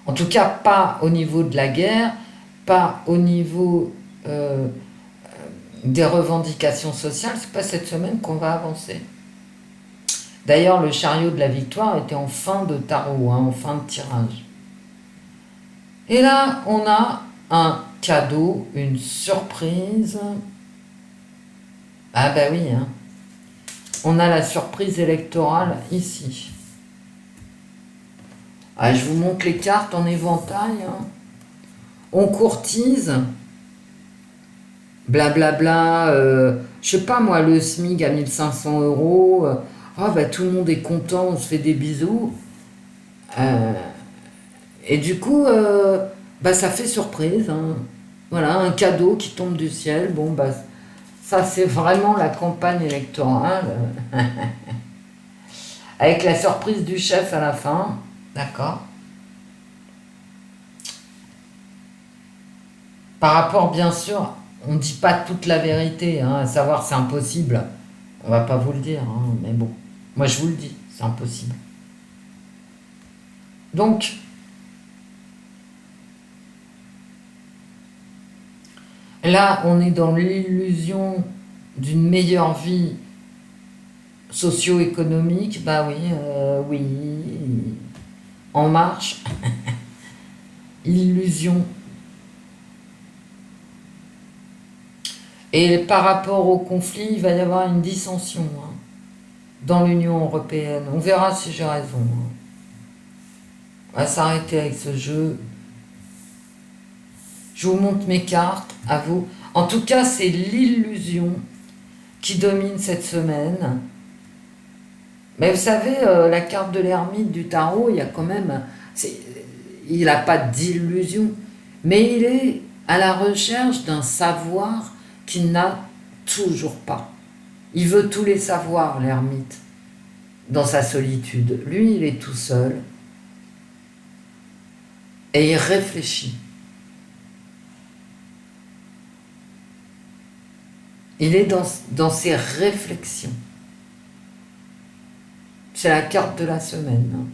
En tout cas, pas au niveau de la guerre, pas au niveau des revendications sociales. C'est pas cette semaine qu'on va avancer. D'ailleurs, le chariot de la victoire était en fin de tarot, hein, en fin de tirage. Et là, on a un cadeau, une surprise. Ah ben oui, hein. On a la surprise électorale ici. Ah, je vous montre les cartes en éventail. Hein. On courtise. Blablabla. Je sais pas moi, le SMIC à 1500 euros. Ah bah tout le monde est content, on se fait des bisous. Et du coup, bah ça fait surprise. Hein. Voilà, un cadeau qui tombe du ciel. Bon bah ça c'est vraiment la campagne électorale. Avec la surprise du chef à la fin. D'accord. Par rapport, bien sûr, on ne dit pas toute la vérité, hein, à savoir c'est impossible. On va pas vous le dire, hein, mais bon. Moi je vous le dis, c'est impossible. Donc, là, on est dans l'illusion d'une meilleure vie socio-économique. Bah oui, oui. En marche. Illusion. Et par rapport au conflit, il va y avoir une dissension hein, dans l'Union européenne. On verra si j'ai raison. Hein. On va s'arrêter avec ce jeu. Je vous montre mes cartes à vous. En tout cas, c'est l'illusion qui domine cette semaine. Mais vous savez, la carte de l'ermite du tarot, il y a quand même... il n'a pas d'illusion, mais il est à la recherche d'un savoir qu'il n'a toujours pas. Il veut tous les savoirs, l'ermite, dans sa solitude. Lui, il est tout seul et il réfléchit. Il est dans ses réflexions. C'est la carte de la semaine. Hein.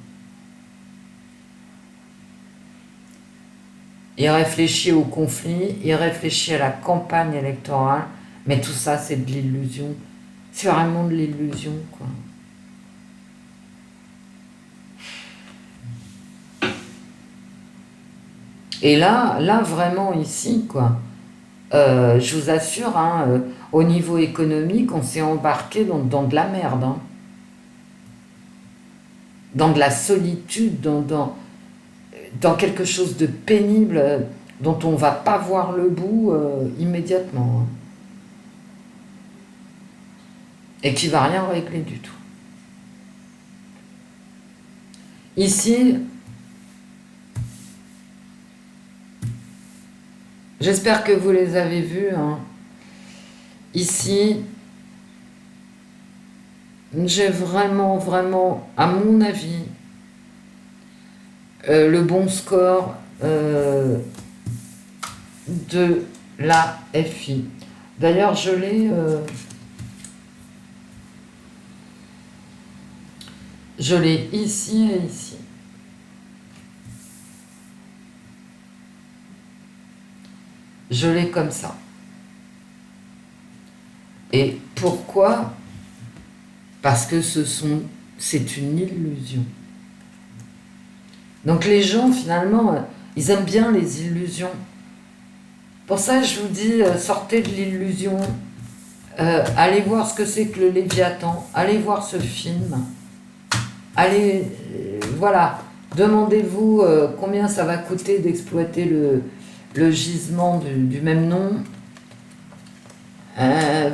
Il réfléchit au conflit, il réfléchit à la campagne électorale, mais tout ça, c'est de l'illusion. C'est vraiment de l'illusion, quoi. Et là vraiment ici, quoi, je vous assure, hein, au niveau économique, on s'est embarqué dans de la merde. Hein. Dans de la solitude, dans quelque chose de pénible dont on ne va pas voir le bout immédiatement. Hein. Et qui ne va rien régler du tout. Ici, j'espère que vous les avez vus. Hein. Ici, j'ai vraiment, à mon avis, le bon score de la FI. D'ailleurs, je l'ai ici et ici. Je l'ai comme ça. Et pourquoi ? Parce que c'est une illusion. Donc les gens, finalement, ils aiment bien les illusions. Pour ça, je vous dis, sortez de l'illusion. Allez voir ce que c'est que le Léviathan. Allez voir ce film. Allez, voilà. Demandez-vous combien ça va coûter d'exploiter le gisement du même nom.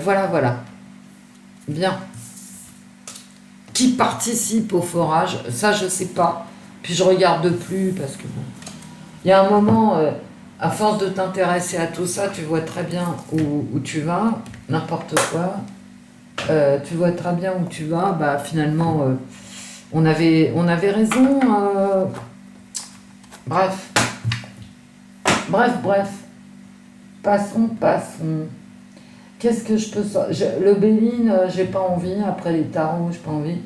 Voilà. Bien. Qui participe au forage, ça je sais pas. Puis je regarde plus parce que bon. Il y a un moment, À force de t'intéresser à tout ça, tu vois très bien où tu vas, n'importe quoi. Tu vois très bien où tu vas. Bah, finalement, on avait raison. Bref, bref. Passons. Qu'est-ce que je peux sortir? Le Béline, j'ai pas envie. Après les tarots, j'ai pas envie.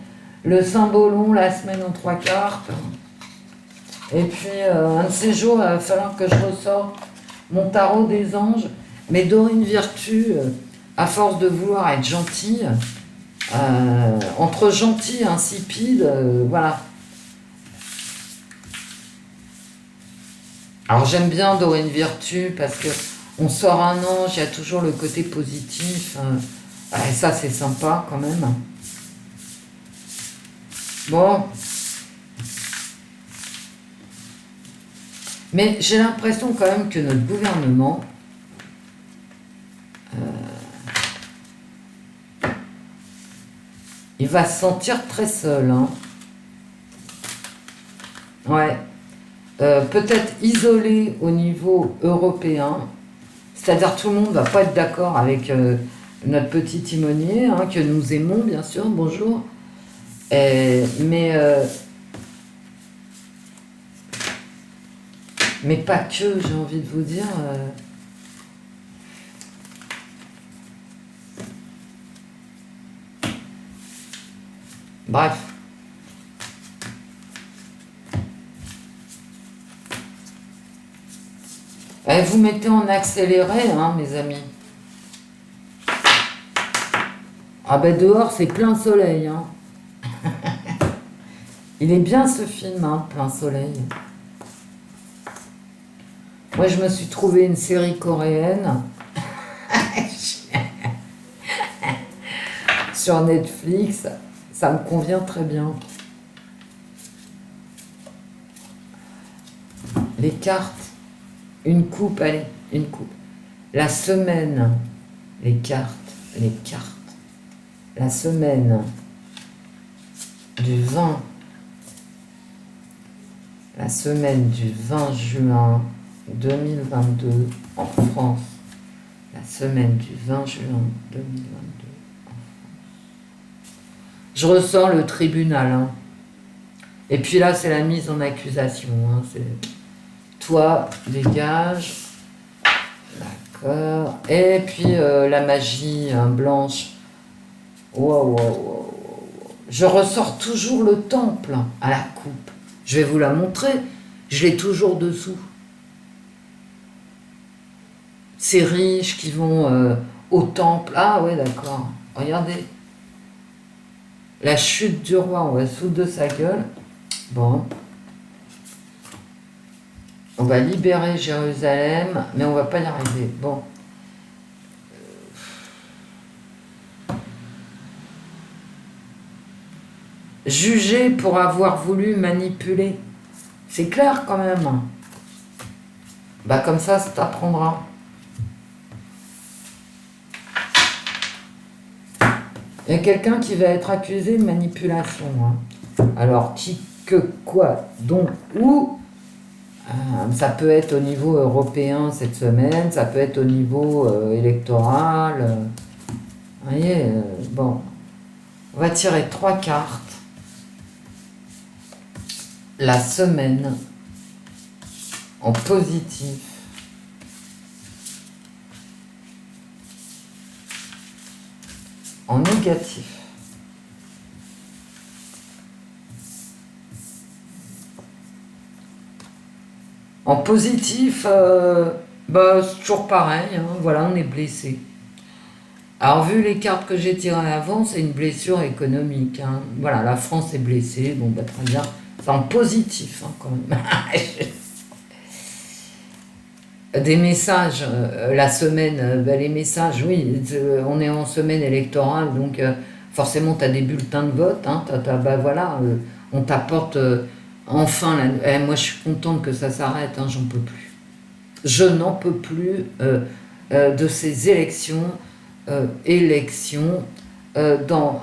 Le Symbolon, la semaine en 3 cartes. Et puis, un de ces jours, il va falloir que je ressorte mon tarot des anges. Mais Dorine Virtue, à force de vouloir être gentille, entre gentil et insipide, voilà. Alors j'aime bien Dorine Virtue parce que on sort un ange, il y a toujours le côté positif. Et ça c'est sympa quand même. Bon. Mais j'ai l'impression quand même que notre gouvernement il va se sentir très seul. Hein. Ouais. Peut-être isolé au niveau européen. C'est-à-dire tout le monde ne va pas être d'accord avec notre petit timonier, hein, que nous aimons bien sûr, bonjour. Mais pas que, j'ai envie de vous dire. Bref. Vous mettez en accéléré, hein, mes amis. Ah ben dehors, c'est plein soleil. Hein. Il est bien ce film, hein, plein soleil. Moi, je me suis trouvé une série coréenne sur Netflix. Ça me convient très bien. Les cartes. Une coupe, allez, une coupe. La semaine, les cartes. La semaine du 20. La semaine du 20 juin 2022 en France. La semaine du 20 juin 2022 en France. Je ressens le tribunal. Hein. Et puis là, c'est la mise en accusation. Hein. C'est... Toi, dégage. D'accord. Et puis la magie blanche. Wow. Je ressors toujours le temple à la coupe. Je vais vous la montrer. Je l'ai toujours dessous. Ces riches qui vont au temple. Ah ouais, d'accord. Regardez. La chute du roi, on va se foutre de sa gueule. Bon. On va libérer Jérusalem, mais on va pas y arriver. Bon. Jugé pour avoir voulu manipuler. C'est clair quand même. Bah comme ça t'apprendra. Il y a quelqu'un qui va être accusé de manipulation. Hein. Alors qui, que, quoi, donc, où ça peut être au niveau européen cette semaine, ça peut être au niveau électoral. Vous voyez, bon. On va tirer 3 cartes. La semaine en positif. En négatif. En positif, c'est toujours pareil, hein, voilà, on est blessé. Alors, vu les cartes que j'ai tirées avant, c'est une blessure économique. Hein. Voilà, la France est blessée, bon, bah, très bien. C'est en positif, hein, quand même. Des messages, la semaine, les messages, oui, on est en semaine électorale, donc forcément, tu as des bulletins de vote, hein, voilà, on t'apporte... Enfin, moi je suis contente que ça s'arrête, hein, j'en peux plus. Je n'en peux plus de ces élections dans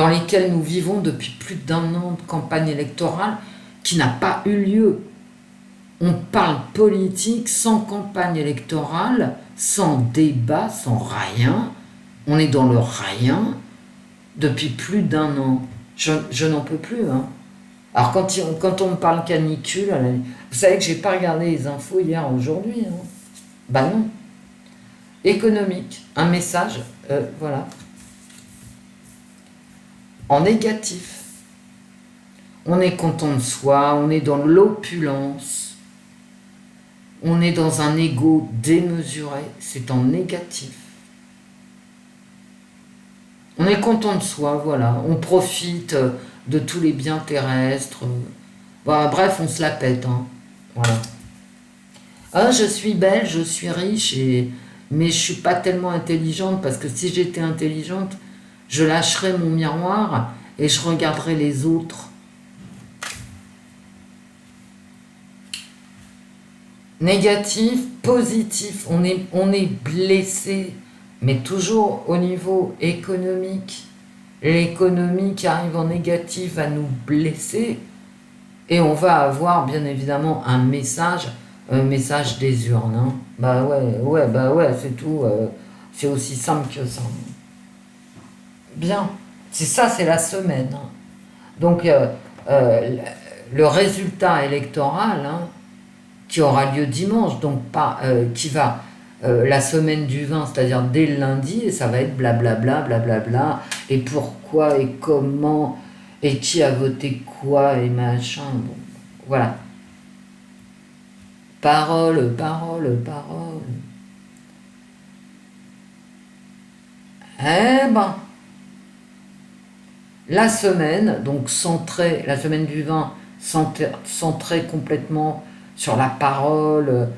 lesquelles nous vivons depuis plus d'1 an de campagne électorale qui n'a pas eu lieu. On parle politique sans campagne électorale, sans débat, sans rien. On est dans le rien depuis plus d'un an. Je n'en peux plus. Hein. Alors quand on me parle canicule, vous savez que j'ai pas regardé les infos hier, aujourd'hui. Hein. Bah non. Économique, un message, voilà. En négatif. On est content de soi, on est dans l'opulence, on est dans un ego démesuré, c'est en négatif. On est content de soi, voilà, on profite de tous les biens terrestres. Voilà, bref, on se la pète, hein. Voilà. Ah, je suis belle, je suis riche, mais je suis pas tellement intelligente, parce que si j'étais intelligente, je lâcherais mon miroir et je regarderais les autres. Négatif, positif, on est blessé, mais toujours au niveau économique. L'économie qui arrive en négatif va nous blesser et on va avoir bien évidemment un message des urnes. Hein. Bah ouais, c'est tout. C'est aussi simple que ça. Bien, c'est ça, c'est la semaine. Hein. Donc, le résultat électoral, hein, qui aura lieu dimanche, donc pas, qui va la semaine du 20, c'est-à-dire dès le lundi, et ça va être blablabla, blablabla, et pourquoi, et comment, et qui a voté quoi, et machin, bon, voilà. Parole, parole, parole. Eh ben, la semaine, donc centrée, la semaine du 20, centrée complètement sur la parole,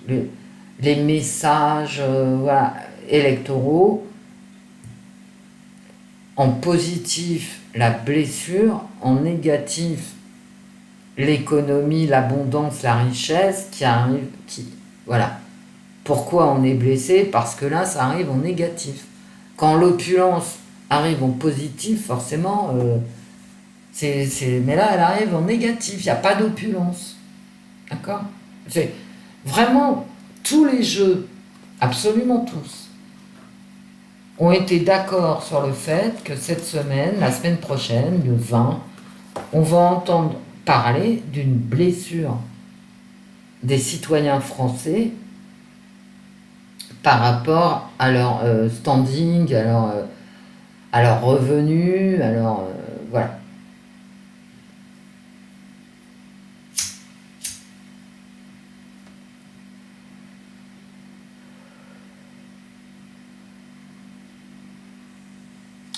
les messages voilà, électoraux. En positif, la blessure. En négatif, l'économie, l'abondance, la richesse qui arrive. Voilà. Pourquoi on est blessé? Parce que là, ça arrive en négatif. Quand l'opulence arrive en positif, forcément, mais là, elle arrive en négatif. Il n'y a pas d'opulence. D'accord? C'est vraiment tous les jeux, absolument tous, ont été d'accord sur le fait que cette semaine, la semaine prochaine, le 20, on va entendre parler d'une blessure des citoyens français par rapport à leur standing, à leur revenu, à leur... voilà.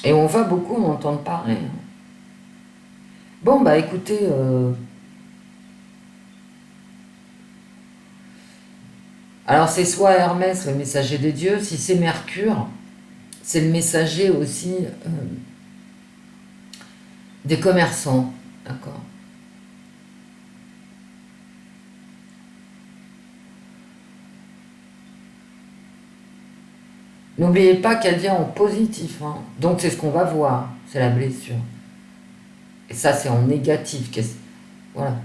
Et on va beaucoup en entendre parler. Bon, bah écoutez, alors c'est soit Hermès, le messager des dieux, si c'est Mercure, c'est le messager aussi des commerçants, d'accord. N'oubliez pas qu'elle vient en positif, hein. Donc c'est ce qu'on va voir, c'est la blessure. Et ça c'est en négatif, voilà.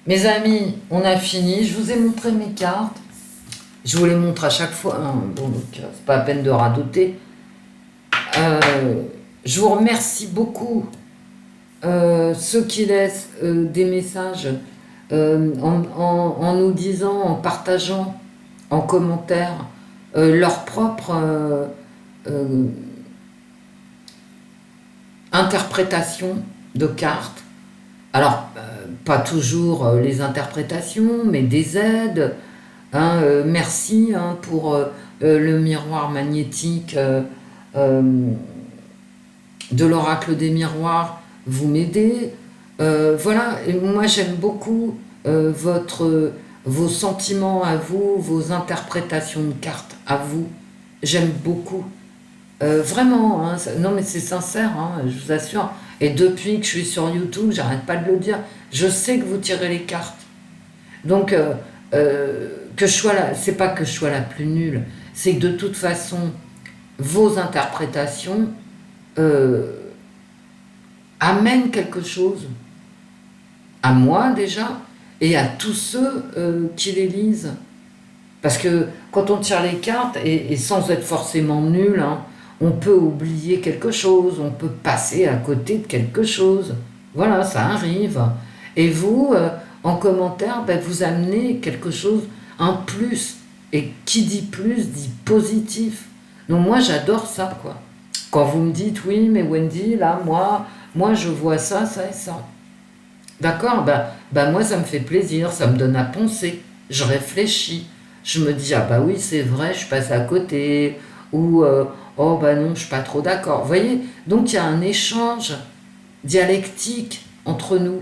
Mes amis, on a fini, je vous ai montré mes cartes, je vous les montre à chaque fois, hein. Bon, donc c'est pas la peine de radoter. Je vous remercie beaucoup, ceux qui laissent des messages en nous disant, en partageant, en commentaire, leur propre interprétation de cartes. Alors, pas toujours les interprétations, mais des aides. Hein, merci hein, pour le miroir magnétique de l'oracle des miroirs. Vous m'aidez. Voilà, et moi j'aime beaucoup vos sentiments à vous, vos interprétations de cartes à vous. J'aime beaucoup. Vraiment, hein, non mais c'est sincère, hein, je vous assure. Et depuis que je suis sur YouTube, j'arrête pas de le dire, je sais que vous tirez les cartes. Donc, que je sois là, c'est pas que je sois la plus nulle, c'est que de toute façon, vos interprétations amène quelque chose à moi déjà et à tous ceux qui les lisent. Parce que quand on tire les cartes, et sans être forcément nul, hein, on peut oublier quelque chose, on peut passer à côté de quelque chose. Voilà, ça arrive. Et vous, en commentaire, ben, vous amenez quelque chose, un plus. Et qui dit plus, dit positif. Donc moi, j'adore ça, quoi. Quand vous me dites, oui, mais Wendy, là, moi je vois ça, ça et ça. D'accord, bah moi, ça me fait plaisir, ça me donne à penser. Je réfléchis. Je me dis, ah bah oui, c'est vrai, je passe à côté. Ou, oh bah non, je suis pas trop d'accord. Vous voyez, donc il y a un échange dialectique entre nous.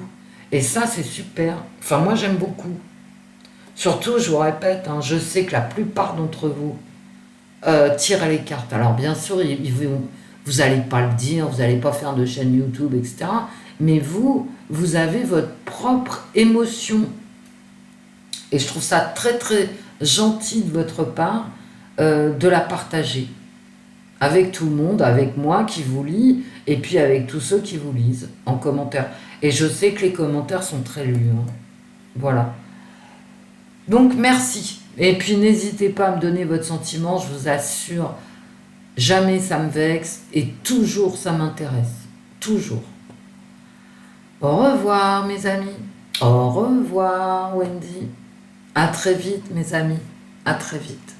Et ça, c'est super. Enfin, moi, j'aime beaucoup. Surtout, je vous répète, hein, je sais que la plupart d'entre vous tirent les cartes. Alors, bien sûr, vous n'allez pas le dire, vous n'allez pas faire de chaîne YouTube, etc. Mais vous avez votre propre émotion. Et je trouve ça très, très gentil de votre part de la partager. Avec tout le monde, avec moi qui vous lis, et puis avec tous ceux qui vous lisent en commentaire. Et je sais que les commentaires sont très lus. Hein. Voilà. Donc merci. Et puis n'hésitez pas à me donner votre sentiment, je vous assure, jamais ça me vexe et toujours ça m'intéresse. Toujours. Au revoir mes amis. Au revoir Wendy. À très vite mes amis. À très vite.